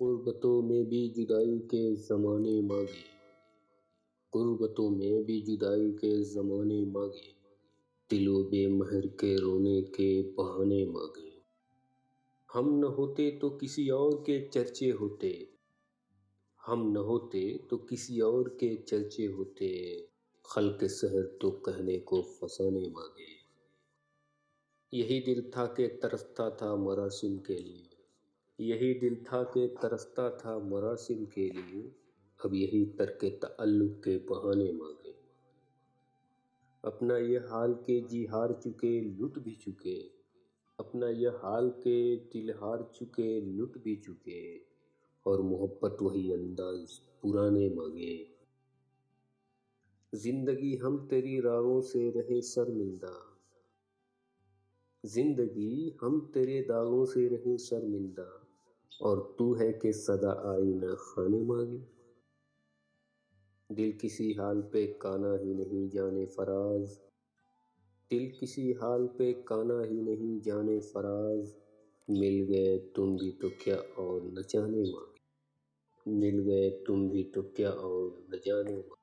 غربتوں میں بھی جدائی کے زمانے مانگے، غربتوں میں بھی جدائی کے زمانے مانگے، دل و بے مہر کے رونے کے بہانے مانگے۔ ہم نہ ہوتے تو کسی اور کے چرچے ہوتے، ہم نہ ہوتے تو کسی اور کے چرچے ہوتے، خلق سحر تو کہنے کو فسانے مانگے۔ یہی دل تھا کہ ترستا تھا مراسم کے لیے، یہی دل تھا کہ ترستا تھا مراسم کے لیے، اب یہی ترک تعلق کے بہانے مانگے۔ اپنا یہ حال کہ جی ہار چکے لٹ بھی چکے، اپنا یہ حال کہ دل ہار چکے لٹ بھی چکے، اور محبت وہی انداز پرانے مانگے۔ زندگی ہم تیری راہوں سے رہے شرمندہ، زندگی ہم تیرے داغوں سے رہے شرمندہ، اور تو ہے کہ سدا آئینہ خانے مانگے۔ دل کسی حال پہ کانا ہی نہیں جانے فراز، دل کسی حال پہ کانا ہی نہیں جانے فراز، مل گئے تم بھی تو کیا اور نہ جانے مانگے، مل گئے تم بھی تو کیا اور نہ جانے مانگے۔